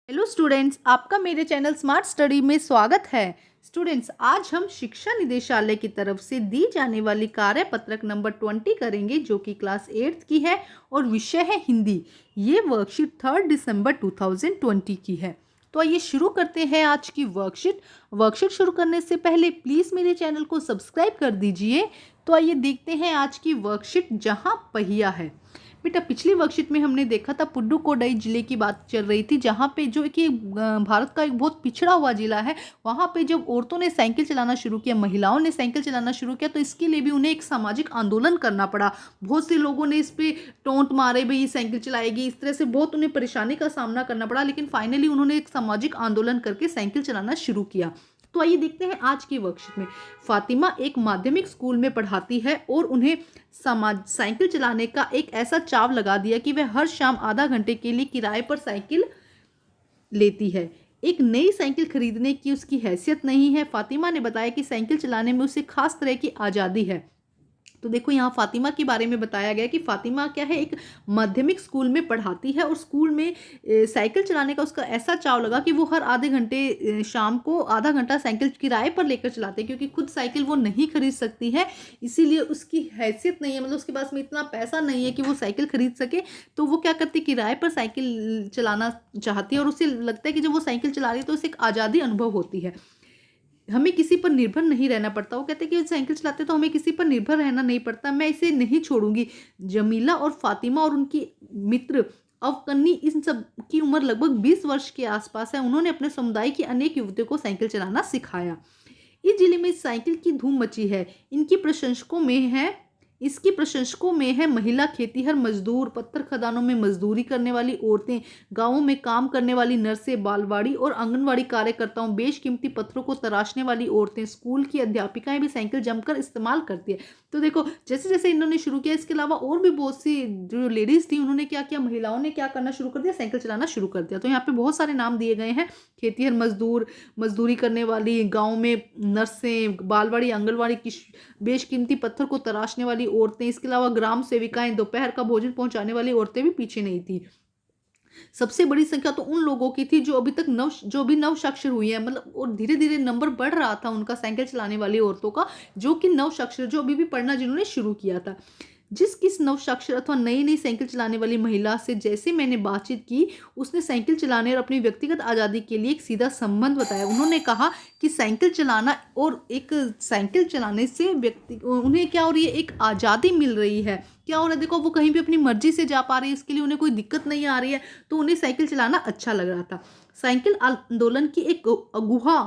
Hello students, आपका मेरे channel smart study में स्वागत है। स्टूडेंट्स, आज हम शिक्षा निदेशालय की तरफ से दी जाने वाली कार्यपत्रक नंबर 20 करेंगे, जो कि क्लास 8th की है और विषय है हिंदी। ये वर्कशीट 3 दिसंबर 2020 की है। तो आइए शुरू करते हैं आज की वर्कशीट शुरू करने से पहले प्लीज़ मेरे चैनल को सब्सक्राइब कर दीजिए। तो आइए देखते हैं आज की वर्कशीट, जहाँ पहिया है। बेटा, पिछली वर्कशीट में हमने देखा था पुडुकोट्टई जिले की बात चल रही थी, जहाँ पे जो कि भारत का एक बहुत पिछड़ा हुआ जिला है, वहाँ पे जब औरतों ने साइकिल चलाना शुरू किया, महिलाओं ने साइकिल चलाना शुरू किया, तो इसके लिए भी उन्हें एक सामाजिक आंदोलन करना पड़ा। बहुत से लोगों ने इस पे टोंट मारे, भाई ये साइकिल चलाएगी, इस तरह से बहुत उन्हें परेशानी का सामना करना पड़ा, लेकिन फाइनली उन्होंने एक सामाजिक आंदोलन करके साइकिल चलाना शुरू किया। तो आइए देखते हैं आज की वर्कशीट में। फातिमा एक माध्यमिक स्कूल में पढ़ाती है और उन्हें साइकिल चलाने का एक ऐसा चाव लगा दिया कि वह हर शाम आधा घंटे के लिए किराए पर साइकिल लेती है। एक नई साइकिल खरीदने की उसकी हैसियत नहीं है। फातिमा ने बताया कि साइकिल चलाने में उसे खास तरह की आज़ादी है। तो देखो, यहाँ फातिमा के बारे में बताया गया कि फातिमा क्या है, एक माध्यमिक स्कूल में पढ़ाती है और स्कूल में साइकिल चलाने का उसका ऐसा चाव लगा कि वो हर आधे घंटे शाम को आधा घंटा साइकिल किराए पर लेकर चलाते हैं, क्योंकि खुद साइकिल वो नहीं खरीद सकती है, इसीलिए उसकी हैसियत नहीं है, मतलब उसके पास में इतना पैसा नहीं है कि वो साइकिल खरीद सके। तो वो क्या करती है, किराए पर साइकिल चलाना चाहती है और उसे लगता है कि जब वो साइकिल चला रही है तो उसे एक आज़ादी अनुभव होती है, हमें किसी पर निर्भर नहीं रहना पड़ता। वो कहते हैं कि साइकिल चलाते तो हमें किसी पर निर्भर रहना नहीं पड़ता, मैं इसे नहीं छोड़ूंगी। जमीला और फातिमा और उनकी मित्र अवकन्नी, इन सब की उम्र लगभग 20 वर्ष के आसपास है। उन्होंने अपने समुदाय की अनेक युवतियों को साइकिल चलाना सिखाया। इस जिले में साइकिल की धूम मची है। इसकी प्रशंसकों में है महिला खेतीहर मजदूर, पत्थर खदानों में मजदूरी करने वाली औरतें, गांवों में काम करने वाली नर्सें, बालवाड़ी और आंगनवाड़ी कार्यकर्ताओं, बेशकीमती पत्थरों को तराशने वाली औरतें, स्कूल की अध्यापिकाएं भी साइकिल जमकर इस्तेमाल करती है। तो देखो, जैसे जैसे इन्होंने शुरू किया, इसके अलावा और भी बहुत सी जो लेडीज थी, उन्होंने क्या किया, महिलाओं ने क्या करना शुरू कर दिया, साइकिल चलाना शुरू कर दिया। तो यहाँ पे बहुत सारे नाम दिए गए हैं। खेतीहर मजदूर, मजदूरी करने वाली, गाँव में नर्सें, बालवाड़ी आंगनवाड़ी की, बेशकीमती पत्थर को तराशने वाली औरतें, इसके अलावा ग्राम सेविकाएं, दोपहर का भोजन पहुंचाने वाली औरतें भी पीछे नहीं थी। सबसे बड़ी संख्या तो उन लोगों की थी जो भी नव साक्षर हुई है, मतलब, और धीरे धीरे नंबर बढ़ रहा था उनका साइकिल चलाने वाली औरतों का, जो कि नव साक्षर, जो अभी भी पढ़ना जिन्होंने शुरू किया था। जिस किस नव साक्षर अथवा नई नई साइकिल चलाने वाली महिला से जैसे मैंने बातचीत की, उसने साइकिल चलाने और अपनी व्यक्तिगत आज़ादी के लिए एक सीधा संबंध बताया। उन्होंने कहा कि साइकिल चलाना और एक साइकिल चलाने से व्यक्ति उन्हें क्या हो रही है, एक आज़ादी मिल रही है। क्या हो रहा है, देखो, वो कहीं भी अपनी मर्जी से जा पा रही है, इसके लिए उन्हें कोई दिक्कत नहीं आ रही है, तो उन्हें साइकिल चलाना अच्छा लग रहा था। साइकिल आंदोलन की एक अगुआ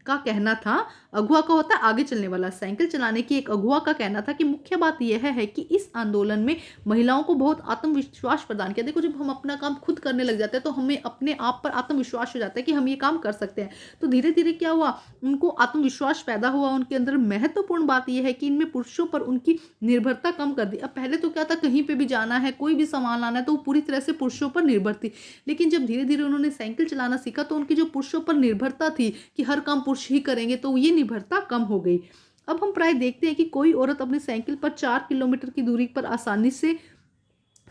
का कहना था, अगुआ का होता है आगे चलने वाला, साइकिल चलाने की एक अगुआ का कहना था कि मुख्य बात यह है कि इस आंदोलन में महिलाओं को बहुत आत्मविश्वास प्रदान किया। देखो, जब हम अपना काम खुद करने लग जाते हैं तो हमें अपने आप पर आत्मविश्वास हो जाता है कि हम ये काम कर सकते हैं। तो धीरे धीरे क्या हुआ, उनको आत्मविश्वास पैदा हुआ उनके अंदर। महत्वपूर्ण बात यह है कि इनमें पुरुषों पर उनकी निर्भरता कम कर दी। अब पहले तो क्या था, कहीं पे भी जाना है, कोई भी सामान लाना है, तो वो पूरी तरह से पुरुषों पर निर्भर थी। लेकिन जब धीरे धीरे उन्होंने साइकिल चलाना सीखा, तो उनकी जो पुरुषों पर निर्भरता थी कि हर काम पुरुष ही करेंगे, तो ये निर्भरता कम हो गई। अब हम प्राय देखते हैं कि कोई औरत अपनी साइकिल पर 4 किलोमीटर की दूरी पर आसानी से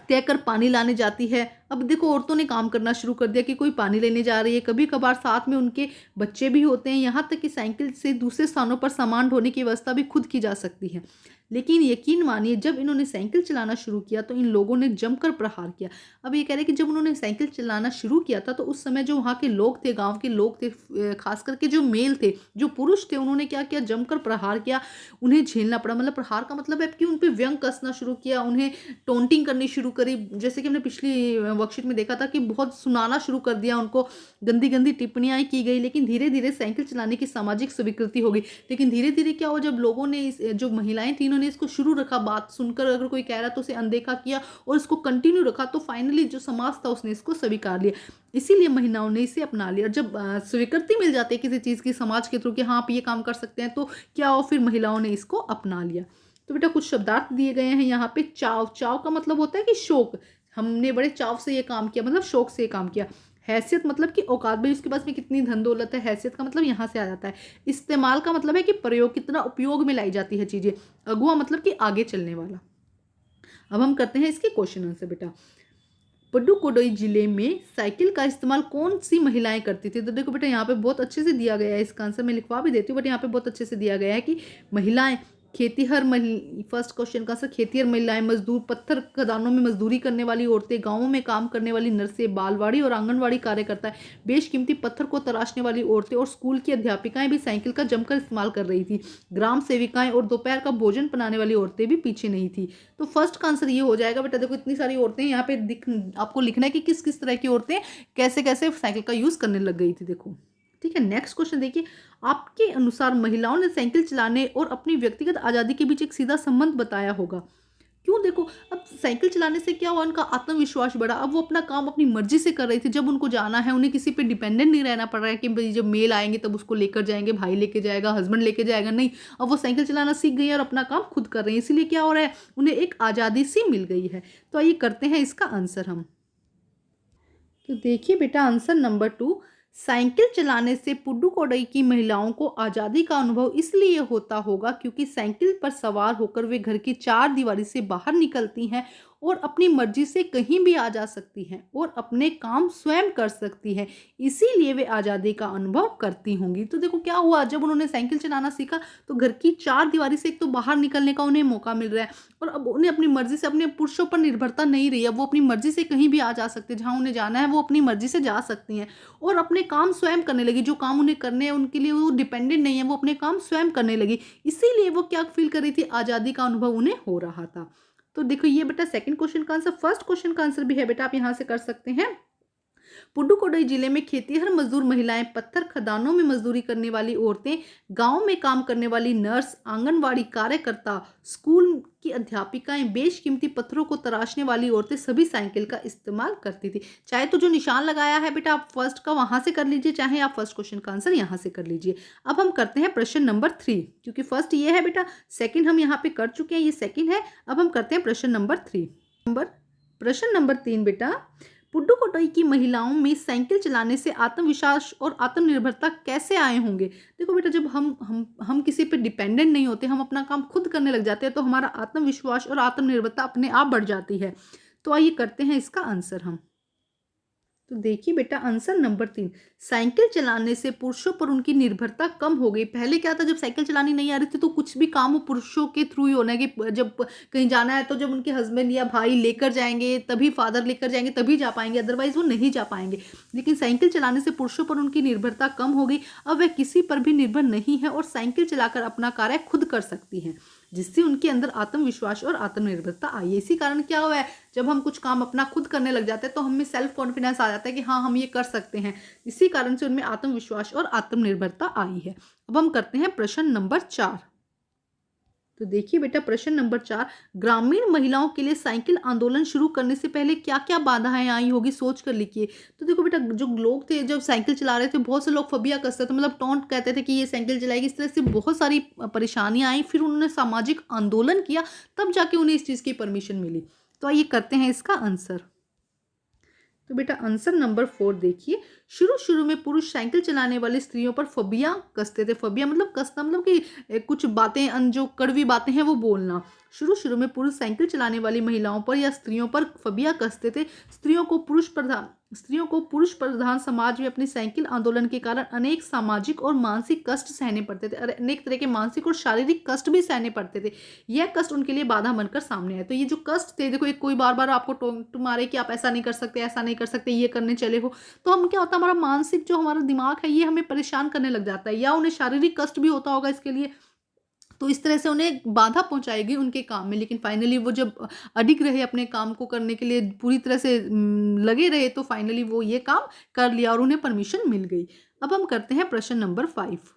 तय कर पानी लाने जाती है। अब देखो, औरतों ने काम करना शुरू कर दिया कि कोई पानी लेने जा रही है, कभी कभार साथ में उनके बच्चे भी होते हैं। यहाँ तक कि साइकिल से दूसरे स्थानों पर सामान ढोने की व्यवस्था भी खुद की जा सकती है। लेकिन यकीन मानिए, जब इन्होंने साइकिल चलाना शुरू किया तो इन लोगों ने जमकर प्रहार किया। अब ये कह रहे हैं कि जब उन्होंने साइकिल चलाना शुरू किया था, तो उस समय जो वहाँ के लोग थे, गांव के लोग थे, खास करके जो मेल थे, जो पुरुष थे, उन्होंने क्या किया, जमकर प्रहार किया। उन्हें झेलना पड़ा। मतलब प्रहार का मतलब है कि उन पर व्यंग कसना शुरू किया, उन्हें टोंटिंग करनी शुरू करी। जैसे कि हमने पिछली वर्कशीट में देखा था कि बहुत सुनाना शुरू कर दिया उनको, गंदी गंदी टिप्पणियां की गई। लेकिन धीरे धीरे साइकिल चलाने की सामाजिक स्वीकृति हो गई। लेकिन धीरे धीरे क्या हुआ, जब लोगों ने जो महिलाएं थी, इन्होंने इसको शुरू रखा, बात सुनकर अगर कोई कह रहा तो उसे अनदेखा किया और इसको कंटिन्यू रखा, तो फाइनली जो समाज था उसने इसको स्वीकार लिया। इसीलिए महिलाओं ने इसे अपना लिया। जब स्वीकृति मिल जाती है किसी चीज़ की समाज के थ्रू कि हाँ, आप ये काम कर सकते हैं, तो क्या हो, फिर महिलाओं ने इसको अपना लिया। तो बेटा, कुछ शब्दार्थ दिए गए हैं यहाँ पे। चाव, चाव का मतलब होता है कि शौक, हमने बड़े चाव से ये काम किया, मतलब शौक से ये काम किया। हैसियत मतलब कि औकात, भाई उसके पास में कितनी धन दौलत है। हैसियत का मतलब यहाँ से आ जाता है। इस्तेमाल का मतलब है कि प्रयोग, कितना उपयोग में लाई जाती है चीज़ें। अगुआ मतलब कि आगे चलने वाला। अब हम करते हैं इसके क्वेश्चन आंसर बेटा। पुडुकोट्टई जिले में साइकिल का इस्तेमाल कौन सी महिलाएं करती थी? तो देखो बेटा यहाँ पे बहुत अच्छे से दिया गया है, इसका आंसर मैं लिखवा भी देती हूँ बट यहाँ पे बहुत अच्छे से दिया गया है कि महिलाएं फर्स्ट क्वेश्चन का आंसर खेतीहर महिलाएं, मजदूर, पत्थर खदानों में मजदूरी करने वाली औरतें, गांवों में काम करने वाली नर्सें, बालवाड़ी और आंगनवाड़ी कार्यकर्ता, बेशकीमती पत्थर को तराशने वाली औरतें और स्कूल की अध्यापिकाएं भी साइकिल का जमकर इस्तेमाल कर रही थी। ग्राम सेविकाएं और दोपहर का भोजन बनाने वाली औरतें भी पीछे नहीं थी। तो फर्स्ट का आंसर ये हो जाएगा बेटा। देखो इतनी सारी औरतें यहाँ पे आपको लिखना है कि किस किस तरह की औरतें कैसे कैसे साइकिल का यूज करने लग गई थी। देखो ठीक है, नेक्स्ट क्वेश्चन देखिए, आपके अनुसार महिलाओं ने साइकिल चलाने और अपनी व्यक्तिगत आज़ादी के बीच एक सीधा संबंध बताया होगा। क्यों? देखो अब साइकिल चलाने से क्या हुआ, उनका आत्मविश्वास बढ़ा। अब वो अपना काम अपनी मर्जी से कर रही थी। जब उनको जाना है, उन्हें किसी पे डिपेंडेंट नहीं रहना पड़ रहा है कि भाई जब मेल आएंगे तब उसको लेकर जाएंगे, भाई लेके जाएगा, हस्बैंड लेके जाएगा, नहीं। अब वो साइकिल चलाना सीख गई है और अपना काम खुद कर रही है। इसीलिए क्या हो रहा है, उन्हें एक आज़ादी सी मिल गई है। तो आइए करते हैं इसका आंसर हम। तो देखिए बेटा आंसर नंबर 2, साइकिल चलाने से पुडुकोट्टई की महिलाओं को आज़ादी का अनुभव इसलिए होता होगा क्योंकि साइकिल पर सवार होकर वे घर की चार दीवारी से बाहर निकलती हैं और अपनी मर्जी से कहीं भी आ जा सकती हैं और अपने काम स्वयं कर सकती हैं। इसीलिए वे आज़ादी का अनुभव करती होंगी। तो देखो क्या हुआ, जब उन्होंने साइकिल चलाना सीखा तो घर की चार दीवारी से एक तो बाहर निकलने का उन्हें मौका मिल रहा है और अब उन्हें अपनी मर्जी से, अपने पुरुषों पर निर्भरता नहीं रही है। वो अपनी मर्जी से कहीं भी आ जा सकते हैं, जहाँ उन्हें जाना है वो अपनी मर्जी से जा सकती हैं और अपने काम स्वयं करने लगी। जो काम उन्हें करने हैं उनके लिए वो डिपेंडेंट नहीं है, वो अपने काम स्वयं करने लगी। इसीलिए वो क्या फील कर रही थी, आज़ादी का अनुभव उन्हें हो रहा था। तो देखो ये बेटा सेकंड क्वेश्चन का आंसर। फर्स्ट क्वेश्चन का आंसर भी है बेटा, आप यहां से कर सकते हैं। पुडुकोट्टई जिले में खेतीहर मजदूर महिलाएं, पत्थर खदानों में मजदूरी करने वाली औरतें, गांव में काम करने वाली नर्स, आंगनवाड़ी कार्यकर्ता, स्कूल की अध्यापिकाएं, बेशकीमती पत्थरों को तराशने वाली औरतें सभी साइकिल का इस्तेमाल करती थी। चाहे तो जो निशान लगाया है बेटा आप फर्स्ट का वहां से कर लीजिए, चाहे आप फर्स्ट क्वेश्चन का आंसर यहां से कर लीजिए। अब हम करते हैं प्रश्न नंबर 3, क्योंकि फर्स्ट ये है बेटा, सेकंड हम यहाँ पे कर चुके हैं, ये सेकंड है। अब हम करते हैं प्रश्न नंबर 3। प्रश्न नंबर 3 बेटा, पुडुकोट्टई की महिलाओं में साइकिल चलाने से आत्मविश्वास और आत्मनिर्भरता कैसे आए होंगे? देखो बेटा जब हम किसी पे डिपेंडेंट नहीं होते, हम अपना काम खुद करने लग जाते हैं तो हमारा आत्मविश्वास और आत्मनिर्भरता अपने आप बढ़ जाती है। तो आइए करते हैं इसका आंसर हम। तो देखिए बेटा आंसर नंबर 3, साइकिल चलाने से पुरुषों पर उनकी निर्भरता कम हो गई। पहले क्या था, जब साइकिल चलानी नहीं आ रही थी तो कुछ भी काम वो पुरुषों के थ्रू ही होना है कि जब कहीं जाना है तो जब उनके हस्बैंड या भाई लेकर जाएंगे तभी, फादर लेकर जाएंगे तभी जा पाएंगे, अदरवाइज वो नहीं जा पाएंगे। लेकिन साइकिल चलाने से पुरुषों पर उनकी निर्भरता कम हो गई। अब वह किसी पर भी निर्भर नहीं है और साइकिल चलाकर अपना कार्य खुद कर सकती हैं, जिससे उनके अंदर आत्मविश्वास और आत्मनिर्भरता आई है। इसी कारण क्या हुआ है, जब हम कुछ काम अपना खुद करने लग जाते हैं तो हमें सेल्फ कॉन्फिडेंस आ जाता है कि हाँ हम ये कर सकते हैं। इसी कारण से उनमें आत्मविश्वास और आत्मनिर्भरता आई है। अब हम करते हैं प्रश्न नंबर 4। तो देखिए बेटा प्रश्न नंबर 4, ग्रामीण महिलाओं के लिए साइकिल आंदोलन शुरू करने से पहले क्या क्या बाधाएं आई होगी, सोच कर लिखिए। तो देखो बेटा जो लोग थे जब साइकिल चला रहे थे, बहुत से लोग फबिया कसते थे, मतलब टोंट कहते थे कि ये साइकिल चलाएगी। इस तरह से बहुत सारी परेशानियां आई। फिर उन्होंने सामाजिक आंदोलन किया, तब जाके उन्हें इस चीज़ की परमिशन मिली। तो आइए करते हैं इसका आंसर। तो बेटा आंसर नंबर 4 देखिए, शुरू शुरू में पुरुष साइकिल चलाने वाली स्त्रियों पर फबिया कसते थे। फबिया मतलब कसना, मतलब कि कुछ बातें, जो कड़वी बातें हैं वो बोलना। शुरू शुरू में पुरुष साइकिल चलाने वाली महिलाओं पर या स्त्रियों पर फबिया कसते थे। स्त्रियों को पुरुष प्रधान समाज में अपने साइकिल आंदोलन के कारण अनेक सामाजिक और मानसिक कष्ट सहने पड़ते थे, और अनेक तरह के मानसिक और शारीरिक कष्ट भी सहने पड़ते थे। यह कष्ट उनके लिए बाधा बनकर सामने आए। तो ये जो कष्ट थे, देखो एक कोई बार बार आपको टोंट मारे कि आप ऐसा नहीं कर सकते, ऐसा नहीं कर सकते, ये करने चले हो, तो हम क्या होता है, हमारा मानसिक जो हमारा दिमाग है ये हमें परेशान करने लग जाता है, या उन्हें शारीरिक कष्ट भी होता होगा इसके लिए। तो इस तरह से उन्हें बाधा पहुंचाई गई उनके काम में। लेकिन फाइनली वो जब अडिग रहे अपने काम को करने के लिए, पूरी तरह से लगे रहे, तो फाइनली वो ये काम कर लिया और उन्हें परमिशन मिल गई। अब हम करते हैं प्रश्न नंबर 5।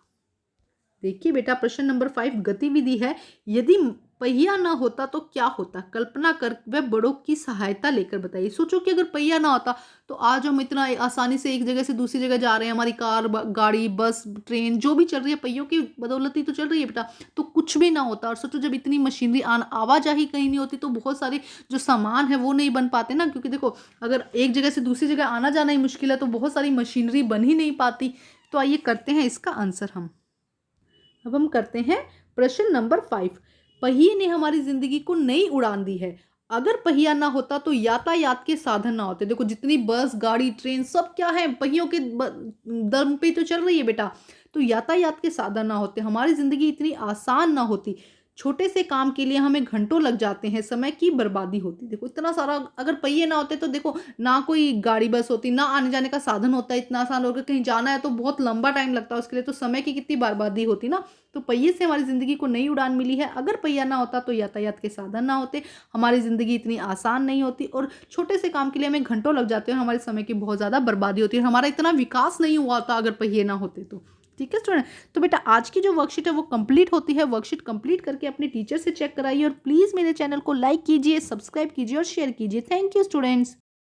देखिए बेटा प्रश्न नंबर 5 गतिविधि है, यदि पहिया ना होता तो क्या होता, कल्पना कर वह बड़ों की सहायता लेकर बताइए। सोचो कि अगर पहिया ना होता तो आज हम इतना आसानी से एक जगह से दूसरी जगह जा रहे हैं, हमारी कार, गाड़ी, बस, ट्रेन जो भी चल रही है पहियों की बदौलत ही तो चल रही है बेटा। तो कुछ भी ना होता, और सोचो जब इतनी मशीनरी आवाजाही कहीं नहीं होती तो बहुत सारे जो सामान है वो नहीं बन पाते ना, क्योंकि देखो अगर एक जगह से दूसरी जगह आना जाना ही मुश्किल है तो बहुत सारी मशीनरी बन ही नहीं पाती। तो आइए करते हैं इसका आंसर हम। अब हम करते हैं प्रश्न नंबर 5, पहिए ने हमारी जिंदगी को नई उड़ान दी है। अगर पहिया ना होता तो यातायात के साधन ना होते। देखो जितनी बस, गाड़ी, ट्रेन सब क्या है, पहियों के दम पे तो चल रही है बेटा। तो यातायात के साधन ना होते, हमारी ज़िंदगी इतनी आसान ना होती। छोटे से काम के लिए हमें घंटों लग जाते हैं, समय की बर्बादी होती। देखो इतना सारा, अगर पहिए ना होते तो देखो ना कोई गाड़ी बस होती, ना आने-जाने का साधन होता, इतना आसान होकर कहीं जाना है तो बहुत लंबा टाइम लगता है उसके लिए, तो समय की कितनी बर्बादी होती ना। तो पहिए से हमारी ज़िंदगी को नई उड़ान मिली है। अगर पहिया ना होता तो यातायात के साधन ना होते, हमारी ज़िंदगी इतनी आसान नहीं होती और छोटे से काम के लिए हमें घंटों लग जाते हैं, हमारे समय की बहुत ज़्यादा बर्बादी होती है। हमारा इतना विकास नहीं हुआ होता अगर पहिए ना होते तो। ठीक है स्टूडेंट? तो बेटा आज की जो वर्कशीट है वो कंप्लीट होती है। वर्कशीट कंप्लीट करके अपने टीचर से चेक कराइए और प्लीज़ मेरे चैनल को लाइक कीजिए, सब्सक्राइब कीजिए और शेयर कीजिए। Thank you students.